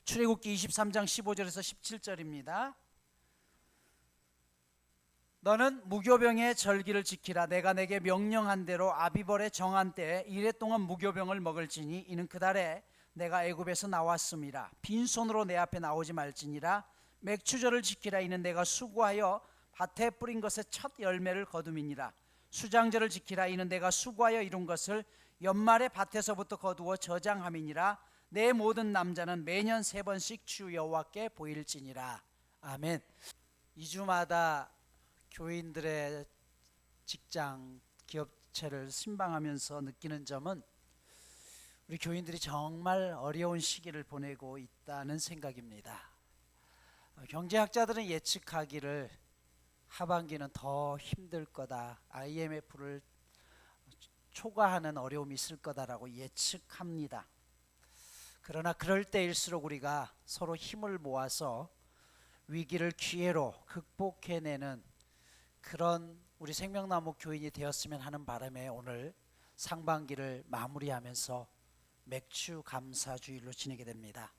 출애굽기 23장 15절에서 17절입니다. 너는 무교병의 절기를 지키라. 내가 내게 명령한 대로 아비벌의 정한 때에 이레 동안 무교병을 먹을지니 이는 그 달에 내가 애굽에서 나왔음이라. 빈손으로 내 앞에 나오지 말지니라. 맥추절을 지키라. 이는 내가 수고하여 밭에 뿌린 것의 첫 열매를 거둠이니라. 수장절을 지키라. 이는 내가 수고하여 이룬 것을 연말에 밭에서부터 거두어 저장함이니라. 내 모든 남자는 매년 3번씩 주 여호와께 보일지니라. 아멘. 2주마다 교인들의 직장, 기업체를 순방하면서 느끼는 점은 우리 교인들이 정말 어려운 시기를 보내고 있다는 생각입니다. 경제학자들은 예측하기를 하반기는 더 힘들 거다, IMF를 초과하는 어려움이 있을 거다라고 예측합니다. 그러나 그럴 때일수록 우리가 서로 힘을 모아서 위기를 기회로 극복해내는 그런 우리 생명나무 교인이 되었으면 하는 바람에 오늘 상반기를 마무리하면서 맥추 감사주일로 지내게 됩니다.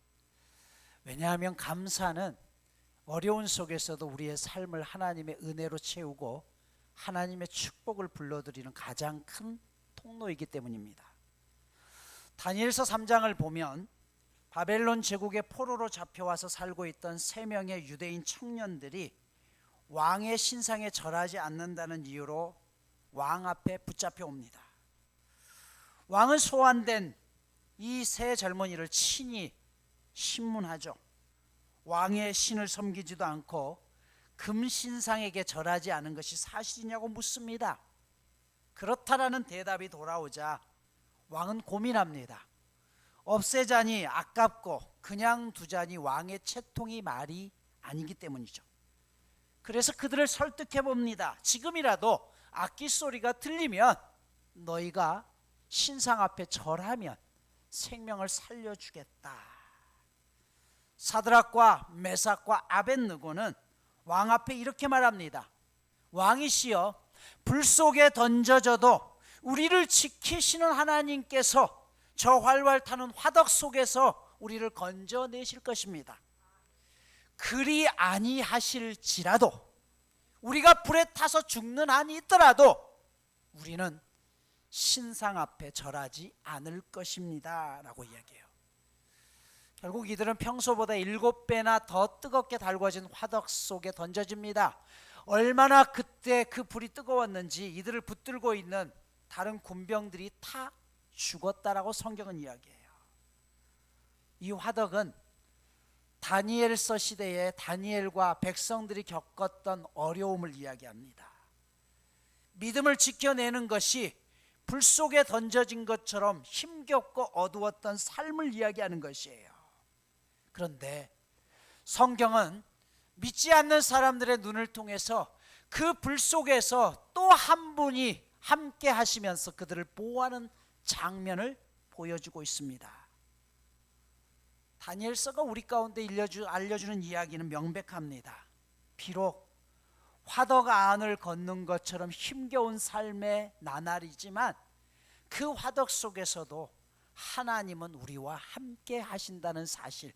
왜냐하면 감사는 어려운 속에서도 우리의 삶을 하나님의 은혜로 채우고 하나님의 축복을 불러들이는 가장 큰 통로이기 때문입니다. 다니엘서 3장을 보면 바벨론 제국의 포로로 잡혀와서 살고 있던 3명의 유대인 청년들이 왕의 신상에 절하지 않는다는 이유로 왕 앞에 붙잡혀 옵니다. 왕은 소환된 이 세 젊은이를 친히 신문하죠. 왕의 신을 섬기지도 않고 금신상에게 절하지 않은 것이 사실이냐고 묻습니다. 그렇다라는 대답이 돌아오자 왕은 고민합니다. 없애자니 아깝고 그냥 두자니 왕의 채통이 말이 아니기 때문이죠. 그래서 그들을 설득해 봅니다. 지금이라도 악기 소리가 들리면 너희가 신상 앞에 절하면 생명을 살려주겠다. 사드락과 메삭과 아벳느고는 왕 앞에 이렇게 말합니다. 왕이시여, 불 속에 던져져도 우리를 지키시는 하나님께서 저 활활 타는 화덕 속에서 우리를 건져내실 것입니다. 그리 아니하실지라도, 우리가 불에 타서 죽는 한이 있더라도 우리는 신상 앞에 절하지 않을 것입니다 라고 이야기해요. 결국 이들은 평소보다 7배나 더 뜨겁게 달궈진 화덕 속에 던져집니다. 얼마나 그때 그 불이 뜨거웠는지 이들을 붙들고 있는 다른 군병들이 다 죽었다라고 성경은 이야기해요. 이 화덕은 다니엘서 시대에 다니엘과 백성들이 겪었던 어려움을 이야기합니다. 믿음을 지켜내는 것이 불 속에 던져진 것처럼 힘겹고 어두웠던 삶을 이야기하는 것이에요. 그런데 성경은 믿지 않는 사람들의 눈을 통해서 그 불 속에서 또 한 분이 함께 하시면서 그들을 보호하는 장면을 보여주고 있습니다. 다니엘서가 우리 가운데 알려주는 이야기는 명백합니다. 비록 화덕 안을 걷는 것처럼 힘겨운 삶의 나날이지만 그 화덕 속에서도 하나님은 우리와 함께 하신다는 사실,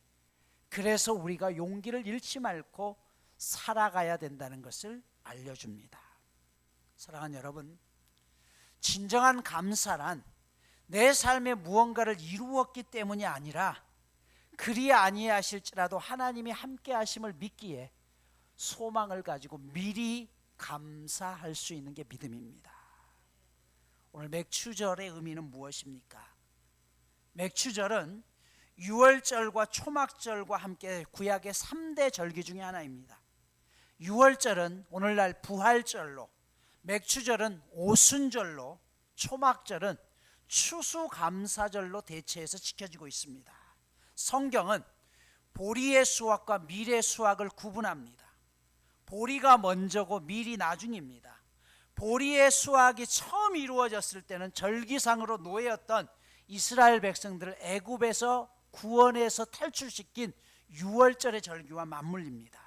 그래서 우리가 용기를 잃지 말고 살아가야 된다는 것을 알려줍니다. 사랑하는 여러분, 진정한 감사란 내 삶에 무언가를 이루었기 때문이 아니라 그리 아니하실지라도 하나님이 함께 하심을 믿기에 소망을 가지고 미리 감사할 수 있는 게 믿음입니다. 오늘 맥추절의 의미는 무엇입니까? 맥추절은 유월절과 초막절과 함께 구약의 3대 절기 중에 하나입니다. 유월절은 오늘날 부활절로, 맥추절은 오순절로, 초막절은 추수감사절로 대체해서 지켜지고 있습니다. 성경은 보리의 수확과 밀의 수확을 구분합니다. 보리가 먼저고 밀이 나중입니다. 보리의 수확이 처음 이루어졌을 때는 절기상으로 노예였던 이스라엘 백성들을 애굽에서 구원해서 탈출시킨 유월절의 절기와 맞물립니다.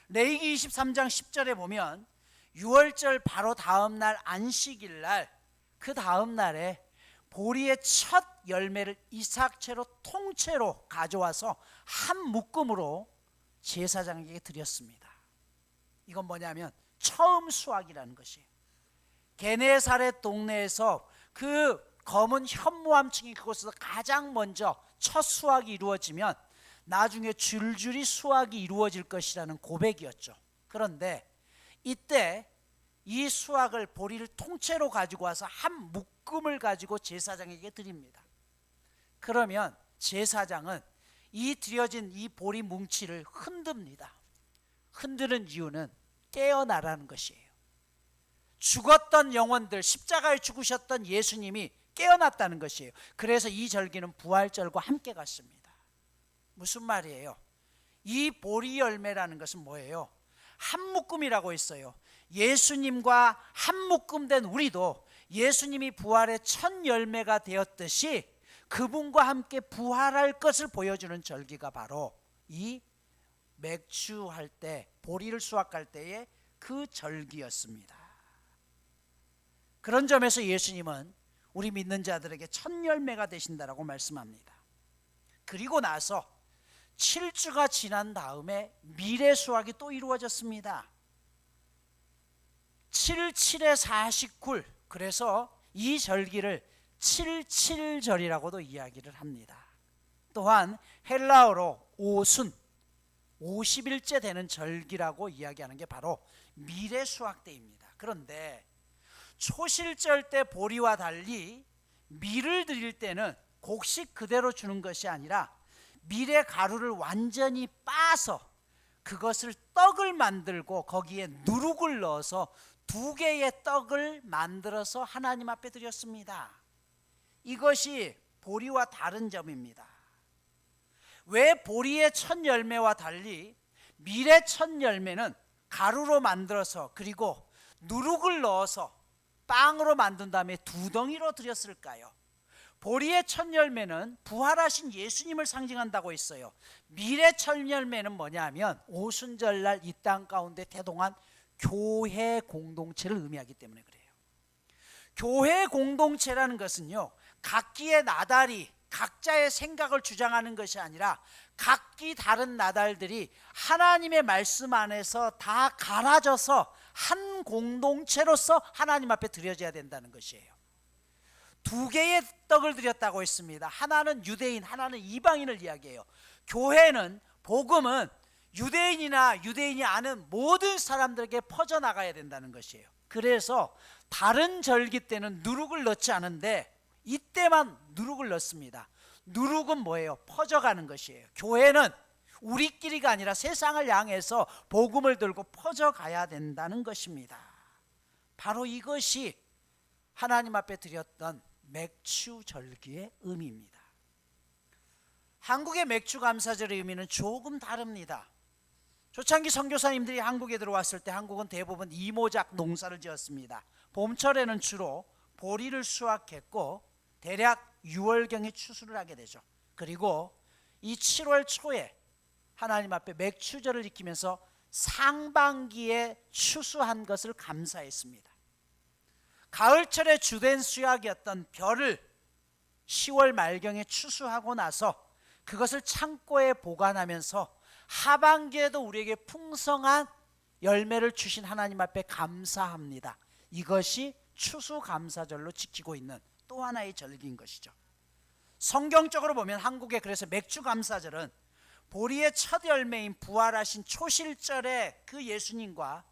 레위기 23장 10절에 보면 유월절 바로 다음 날 안식일 날, 그 다음 날에 보리의 첫 열매를 이삭채로 통째로 가져와서 한 묶음으로 제사장에게 드렸습니다. 이건 뭐냐면 처음 수확이라는 것이에요. 게네사렛 동네에서 그 검은 현무암층이 그곳에서 가장 먼저 첫 수확이 이루어지면 나중에 줄줄이 수확이 이루어질 것이라는 고백이었죠. 그런데 이때 이 수확을 보리를 통째로 가지고 와서 한 묶음을 가지고 제사장에게 드립니다. 그러면 제사장은 이 드려진 이 보리 뭉치를 흔듭니다. 흔드는 이유는 깨어나라는 것이에요. 죽었던 영혼들, 십자가에 죽으셨던 예수님이 깨어났다는 것이에요. 그래서 이 절기는 부활절과 함께 갔습니다. 무슨 말이에요? 이 보리 열매라는 것은 뭐예요? 한 묶음이라고 했어요. 예수님과 한 묶음 된 우리도 예수님이 부활의 첫 열매가 되었듯이 그분과 함께 부활할 것을 보여주는 절기가 바로 이 맥주할 때, 보리를 수확할 때의 그 절기였습니다. 그런 점에서 예수님은 우리 믿는 자들에게 첫 열매가 되신다라고 말씀합니다. 그리고 나서 7주가 지난 다음에 미래 수확이 또 이루어졌습니다. 7, 7에 49, 그래서 이 절기를 77절이라고도 이야기를 합니다. 또한 헬라어로 오순, 50일째 되는 절기라고 이야기하는 게 바로 미래 수확 때입니다. 그런데 초실절 때 보리와 달리 밀을 드릴 때는 곡식 그대로 주는 것이 아니라 밀의 가루를 완전히 빻아서 그것을 떡을 만들고 거기에 누룩을 넣어서 2개의 떡을 만들어서 하나님 앞에 드렸습니다. 이것이 보리와 다른 점입니다. 왜 보리의 첫 열매와 달리 밀의 첫 열매는 가루로 만들어서 그리고 누룩을 넣어서 빵으로 만든 다음에 2덩이로 드렸을까요? 보리의 첫 열매는 부활하신 예수님을 상징한다고 했어요. 밀의 첫 열매는 뭐냐면 오순절날 이 땅 가운데 태동한 교회 공동체를 의미하기 때문에 그래요. 교회 공동체라는 것은요, 각기의 나달이 각자의 생각을 주장하는 것이 아니라 각기 다른 나달들이 하나님의 말씀 안에서 다 갈아져서 한 공동체로서 하나님 앞에 드려져야 된다는 것이에요. 2개의 떡을 드렸다고 했습니다. 하나는 유대인, 하나는 이방인을 이야기해요. 교회는, 복음은 유대인이나 유대인이 아는 모든 사람들에게 퍼져나가야 된다는 것이에요. 그래서 다른 절기 때는 누룩을 넣지 않은데 이때만 누룩을 넣습니다. 누룩은 뭐예요? 퍼져가는 것이에요. 교회는 우리끼리가 아니라 세상을 향해서 복음을 들고 퍼져가야 된다는 것입니다. 바로 이것이 하나님 앞에 드렸던 맥주 절기의 의미입니다. 한국의 맥주 감사절의 의미는 조금 다릅니다. 초창기 선교사님들이 한국에 들어왔을 때 한국은 대부분 이모작 농사를 지었습니다. 봄철에는 주로 보리를 수확했고 대략 6월경에 추수를 하게 되죠. 그리고 이 7월 초에 하나님 앞에 맥주절을 지키면서 상반기에 추수한 것을 감사했습니다. 가을철의 주된 수확이었던 벼를 10월 말경에 추수하고 나서 그것을 창고에 보관하면서 하반기에도 우리에게 풍성한 열매를 주신 하나님 앞에 감사합니다. 이것이 추수감사절로 지키고 있는 또 하나의 절기인 것이죠. 성경적으로 보면 한국의 그래서 맥주감사절은 보리의 첫 열매인 부활하신 초실절의 그 예수님과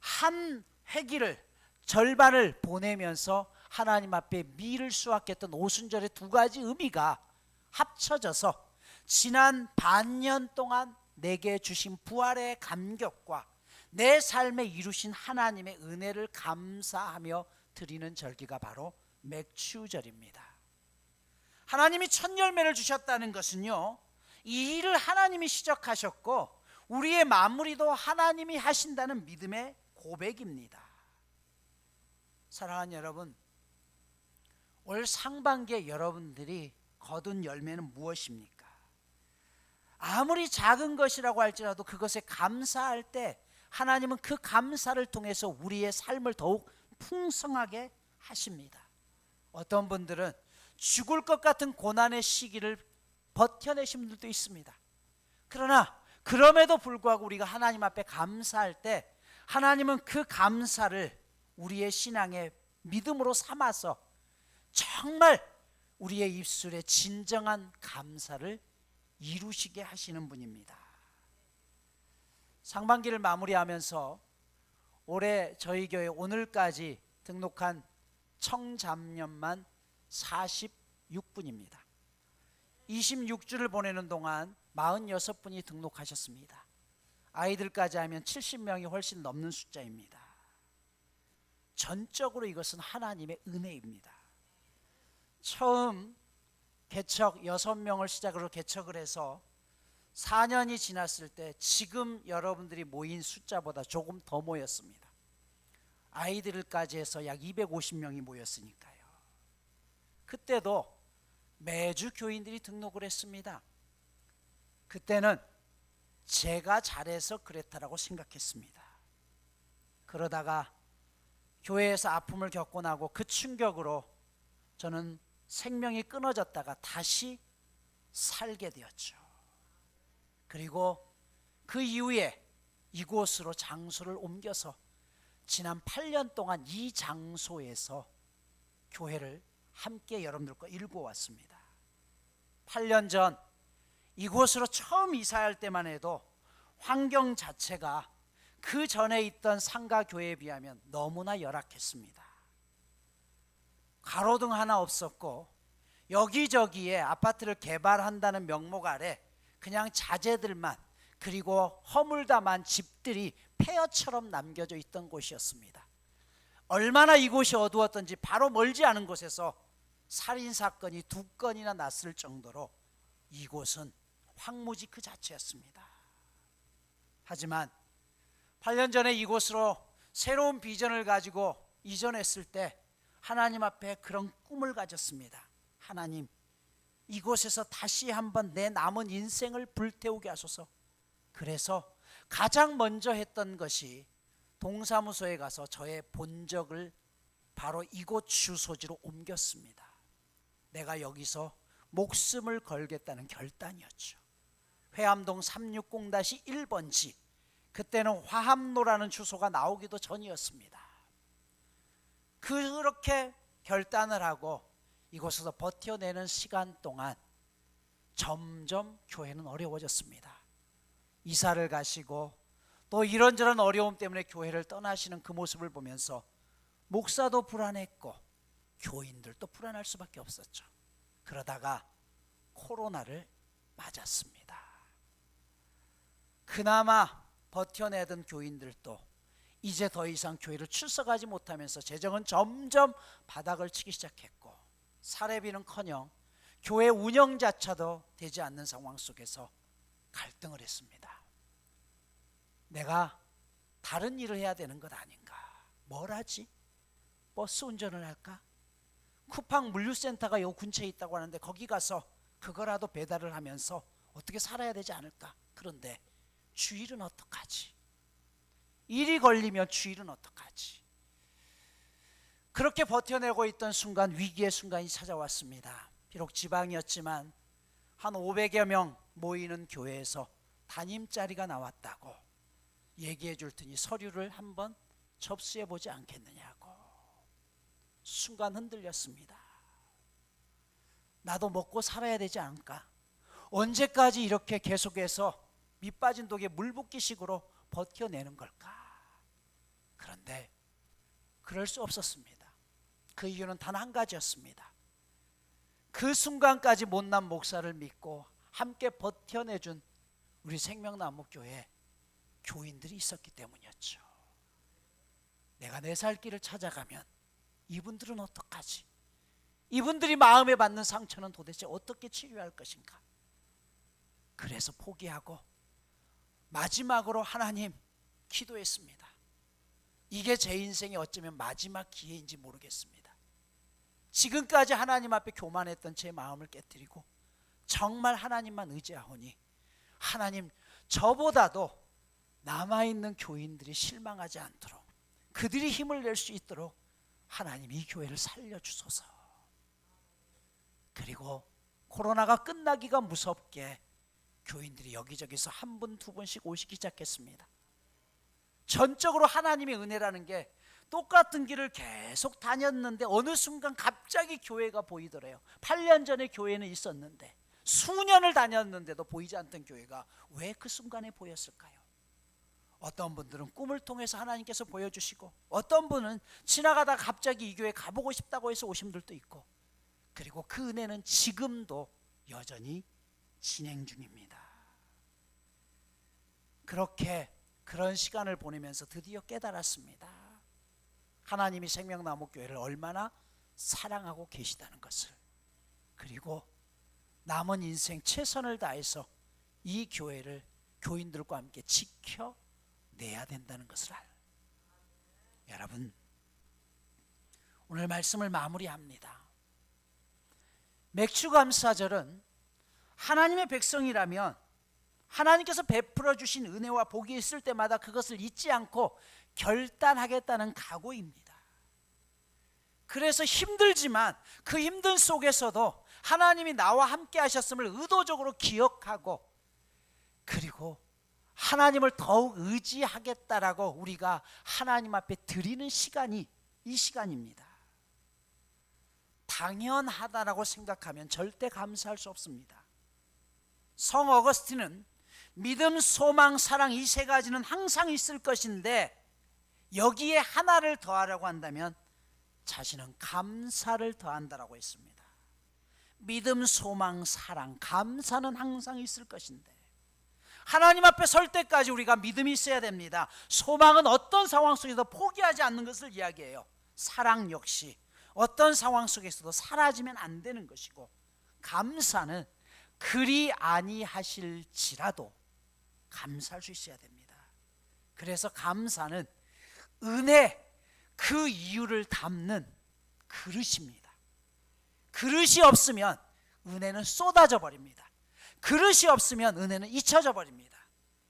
한 회기를 절반을 보내면서 하나님 앞에 밀을 수확했던 오순절의 2가지 의미가 합쳐져서 지난 반년 동안 내게 주신 부활의 감격과 내 삶에 이루신 하나님의 은혜를 감사하며 드리는 절기가 바로 맥주절입니다. 하나님이 첫 열매를 주셨다는 것은요, 이 일을 하나님이 시작하셨고 우리의 마무리도 하나님이 하신다는 믿음의 고백입니다. 사랑하는 여러분, 올 상반기에 여러분들이 거둔 열매는 무엇입니까? 아무리 작은 것이라고 할지라도 그것에 감사할 때 하나님은 그 감사를 통해서 우리의 삶을 더욱 풍성하게 하십니다. 어떤 분들은 죽을 것 같은 고난의 시기를 버텨내신 분들도 있습니다. 그러나 그럼에도 불구하고 우리가 하나님 앞에 감사할 때 하나님은 그 감사를 우리의 신앙의 믿음으로 삼아서 정말 우리의 입술에 진정한 감사를 이루시게 하시는 분입니다. 상반기를 마무리하면서 올해 저희 교회 오늘까지 등록한 청잡년만 46분입니다. 26주를 보내는 동안 46분이 등록하셨습니다. 아이들까지 하면 70명이 훨씬 넘는 숫자입니다. 전적으로 이것은 하나님의 은혜입니다. 처음 개척 6명을 시작으로 개척을 해서 4년이 지났을 때 지금 여러분들이 모인 숫자보다 조금 더 모였습니다. 아이들까지 해서 약 250명이 모였으니까요. 그때도 매주 교인들이 등록을 했습니다. 그때는 제가 잘해서 그랬다라고 생각했습니다. 그러다가 교회에서 아픔을 겪고 나고 그 충격으로 저는 생명이 끊어졌다가 다시 살게 되었죠. 그리고 그 이후에 이곳으로 장소를 옮겨서 지난 8년 동안 이 장소에서 교회를 함께 여러분들과 일궈왔습니다. 8년 전 이곳으로 처음 이사할 때만 해도 환경 자체가 그 전에 있던 상가교회에 비하면 너무나 열악했습니다. 가로등 하나 없었고 여기저기에 아파트를 개발한다는 명목 아래 그냥 자재들만 그리고 허물다만 집들이 폐허처럼 남겨져 있던 곳이었습니다. 얼마나 이곳이 어두웠던지 바로 멀지 않은 곳에서 살인사건이 2건이나 났을 정도로 이곳은 황무지 그 자체였습니다. 하지만 8년 전에 이곳으로 새로운 비전을 가지고 이전했을 때 하나님 앞에 그런 꿈을 가졌습니다. 하나님, 이곳에서 다시 한번 내 남은 인생을 불태우게 하소서. 그래서 가장 먼저 했던 것이 동사무소에 가서 저의 본적을 바로 이곳 주소지로 옮겼습니다. 내가 여기서 목숨을 걸겠다는 결단이었죠. 회암동 360-1번지, 그때는 화합로라는 주소가 나오기도 전이었습니다. 그렇게 결단을 하고 이곳에서 버텨내는 시간 동안 점점 교회는 어려워졌습니다. 이사를 가시고 또 이런저런 어려움 때문에 교회를 떠나시는 그 모습을 보면서 목사도 불안했고 교인들도 불안할 수밖에 없었죠. 그러다가 코로나를 맞았습니다. 그나마 버텨내던 교인들도 이제 더 이상 교회를 출석하지 못하면서 재정은 점점 바닥을 치기 시작했고 사례비는커녕 교회 운영자차도 되지 않는 상황 속에서 갈등을 했습니다. 내가 다른 일을 해야 되는 것 아닌가? 뭘 하지? 버스 운전을 할까? 쿠팡 물류센터가 요 근처에 있다고 하는데 거기 가서 그거라도 배달을 하면서 어떻게 살아야 되지 않을까? 그런데 주일은 어떡하지? 일이 걸리면 주일은 어떡하지? 그렇게 버텨내고 있던 순간 위기의 순간이 찾아왔습니다. 비록 지방이었지만 한 500여 명 모이는 교회에서 담임 자리가 나왔다고 얘기해 줄 테니 서류를 한번 접수해 보지 않겠느냐고. 순간 흔들렸습니다. 나도 먹고 살아야 되지 않을까? 언제까지 이렇게 계속해서 밑빠진 독에 물 붓기식으로 버텨내는 걸까? 그런데 그럴 수 없었습니다. 그 이유는 단 한 가지였습니다. 그 순간까지 못난 목사를 믿고 함께 버텨내준 우리 생명나무교회 교인들이 있었기 때문이었죠. 내가 내 살 길을 찾아가면 이분들은 어떡하지? 이분들이 마음에 받는 상처는 도대체 어떻게 치료할 것인가? 그래서 포기하고 마지막으로 하나님 기도했습니다. 이게 제 인생의 어쩌면 마지막 기회인지 모르겠습니다. 지금까지 하나님 앞에 교만했던 제 마음을 깨뜨리고 정말 하나님만 의지하오니 하나님, 저보다도 남아있는 교인들이 실망하지 않도록 그들이 힘을 낼 수 있도록 하나님 이 교회를 살려주소서. 그리고 코로나가 끝나기가 무섭게 교인들이 여기저기서 한 분, 두 분씩 오시기 시작했습니다. 전적으로 하나님의 은혜라는 게 똑같은 길을 계속 다녔는데 어느 순간 갑자기 교회가 보이더래요. 8년 전에 교회는 있었는데 수년을 다녔는데도 보이지 않던 교회가 왜 그 순간에 보였을까요? 어떤 분들은 꿈을 통해서 하나님께서 보여주시고, 어떤 분은 지나가다 갑자기 이 교회 가보고 싶다고 해서 오신 분들도 있고, 그리고 그 은혜는 지금도 여전히 진행 중입니다. 그런 시간을 보내면서 드디어 깨달았습니다. 하나님이 생명나무교회를 얼마나 사랑하고 계시다는 것을, 그리고 남은 인생 최선을 다해서 이 교회를 교인들과 함께 지켜내야 된다는 것을 여러분, 오늘 말씀을 마무리합니다. 맥추감사절은 하나님의 백성이라면 하나님께서 베풀어 주신 은혜와 복이 있을 때마다 그것을 잊지 않고 결단하겠다는 각오입니다. 그래서 힘들지만 그 힘든 속에서도 하나님이 나와 함께 하셨음을 의도적으로 기억하고, 그리고 하나님을 더욱 의지하겠다라고 우리가 하나님 앞에 드리는 시간이 이 시간입니다. 당연하다라고 생각하면 절대 감사할 수 없습니다. 성 어거스틴은 믿음, 소망, 사랑 이 세 가지는 항상 있을 것인데 여기에 하나를 더하라고 한다면 자신은 감사를 더한다라고 했습니다. 믿음, 소망, 사랑, 감사는 항상 있을 것인데 하나님 앞에 설 때까지 우리가 믿음이 있어야 됩니다. 소망은 어떤 상황 속에서 포기하지 않는 것을 이야기해요. 사랑 역시 어떤 상황 속에서도 사라지면 안 되는 것이고, 감사는 그리 아니하실지라도 감사할 수 있어야 됩니다. 그래서 감사는 은혜, 그 이유를 담는 그릇입니다. 그릇이 없으면 은혜는 쏟아져 버립니다. 그릇이 없으면 은혜는 잊혀져 버립니다.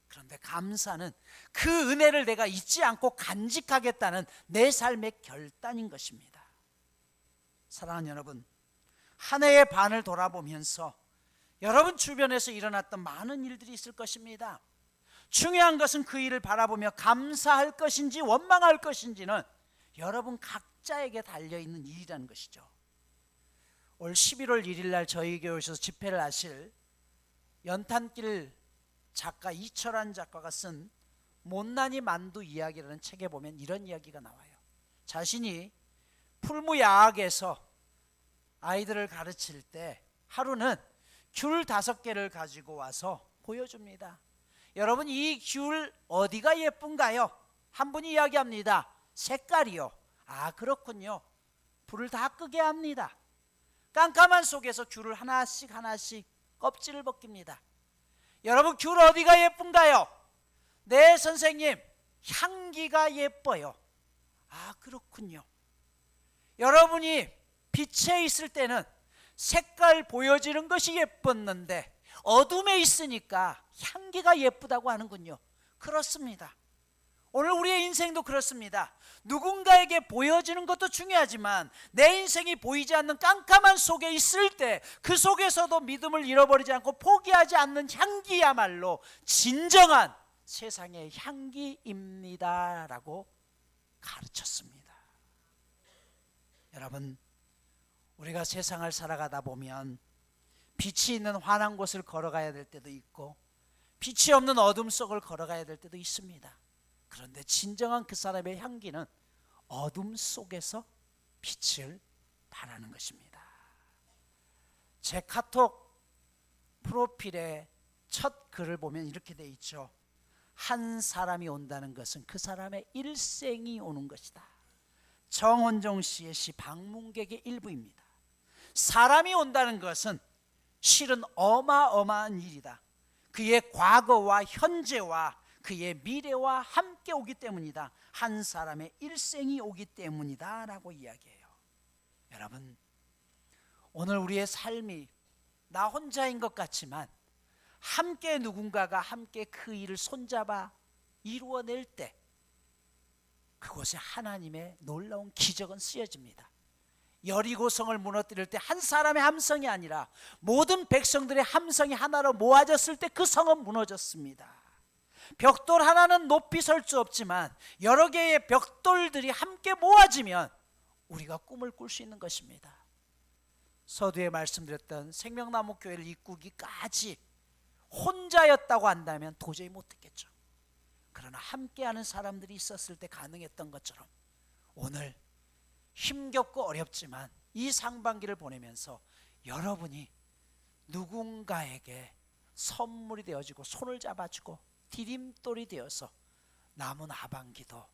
그런데 감사는 그 은혜를 내가 잊지 않고 간직하겠다는 내 삶의 결단인 것입니다. 사랑하는 여러분, 한 해의 반을 돌아보면서 여러분 주변에서 일어났던 많은 일들이 있을 것입니다. 중요한 것은 그 일을 바라보며 감사할 것인지 원망할 것인지는 여러분 각자에게 달려있는 일이라는 것이죠. 올 11월 1일 날 저희 교회 오셔서 집회를 하실 연탄길 작가 이철환 작가가 쓴 못난이 만두 이야기라는 책에 보면 이런 이야기가 나와요. 자신이 풀무야학에서 아이들을 가르칠 때 하루는 귤 5개를 가지고 와서 보여줍니다. 여러분, 이 귤 어디가 예쁜가요? 한 분이 이야기합니다. 색깔이요. 아, 그렇군요. 불을 다 끄게 합니다. 깜깜한 속에서 귤을 하나씩 껍질을 벗깁니다. 여러분, 귤 어디가 예쁜가요? 네, 선생님, 향기가 예뻐요. 아, 그렇군요. 여러분이 빛에 있을 때는 색깔 보여지는 것이 예뻤는데 어둠에 있으니까 향기가 예쁘다고 하는군요. 그렇습니다. 오늘 우리의 인생도 그렇습니다. 누군가에게 보여지는 것도 중요하지만 내 인생이 보이지 않는 깜깜한 속에 있을 때 그 속에서도 믿음을 잃어버리지 않고 포기하지 않는 향기야말로 진정한 세상의 향기입니다 라고 가르쳤습니다. 여러분, 우리가 세상을 살아가다 보면 빛이 있는 환한 곳을 걸어가야 될 때도 있고 빛이 없는 어둠 속을 걸어가야 될 때도 있습니다. 그런데 진정한 그 사람의 향기는 어둠 속에서 빛을 발하는 것입니다. 제 카톡 프로필의 첫 글을 보면 이렇게 돼 있죠. 한 사람이 온다는 것은 그 사람의 일생이 오는 것이다. 정원종 씨의 시 방문객의 일부입니다. 사람이 온다는 것은 실은 어마어마한 일이다. 그의 과거와 현재와 그의 미래와 함께 오기 때문이다. 한 사람의 일생이 오기 때문이다 라고 이야기해요. 여러분, 오늘 우리의 삶이 나 혼자인 것 같지만 함께 누군가가 함께 그 일을 손잡아 이루어낼 때 그곳에 하나님의 놀라운 기적은 쓰여집니다. 여리고성을 무너뜨릴 때 한 사람의 함성이 아니라 모든 백성들의 함성이 하나로 모아졌을 때 그 성은 무너졌습니다. 벽돌 하나는 높이 설 수 없지만 여러 개의 벽돌들이 함께 모아지면 우리가 꿈을 꿀 수 있는 것입니다. 서두에 말씀드렸던 생명나무 교회를 이꾸기까지 혼자였다고 한다면 도저히 못했겠죠. 그러나 함께하는 사람들이 있었을 때 가능했던 것처럼 오늘 힘겹고 어렵지만 이 상반기를 보내면서 여러분이 누군가에게 선물이 되어지고 손을 잡아주고 디딤돌이 되어서 남은 하반기도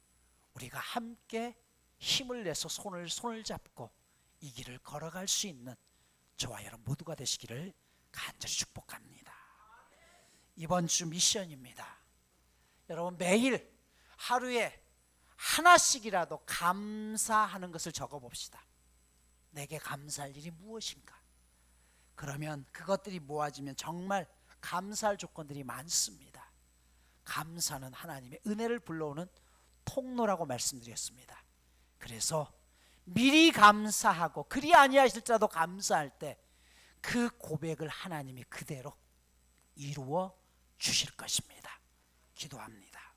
우리가 함께 힘을 내서 손을 잡고 이 길을 걸어갈 수 있는 저와 여러분 모두가 되시기를 간절히 축복합니다. 이번 주 미션입니다. 여러분 매일 하루에 하나씩이라도 감사하는 것을 적어봅시다. 내게 감사할 일이 무엇인가? 그러면 그것들이 모아지면 정말 감사할 조건들이 많습니다. 감사는 하나님의 은혜를 불러오는 통로라고 말씀드렸습니다. 그래서 미리 감사하고 그리 아니하실지라도 감사할 때 그 고백을 하나님이 그대로 이루어 주실 것입니다. 기도합니다.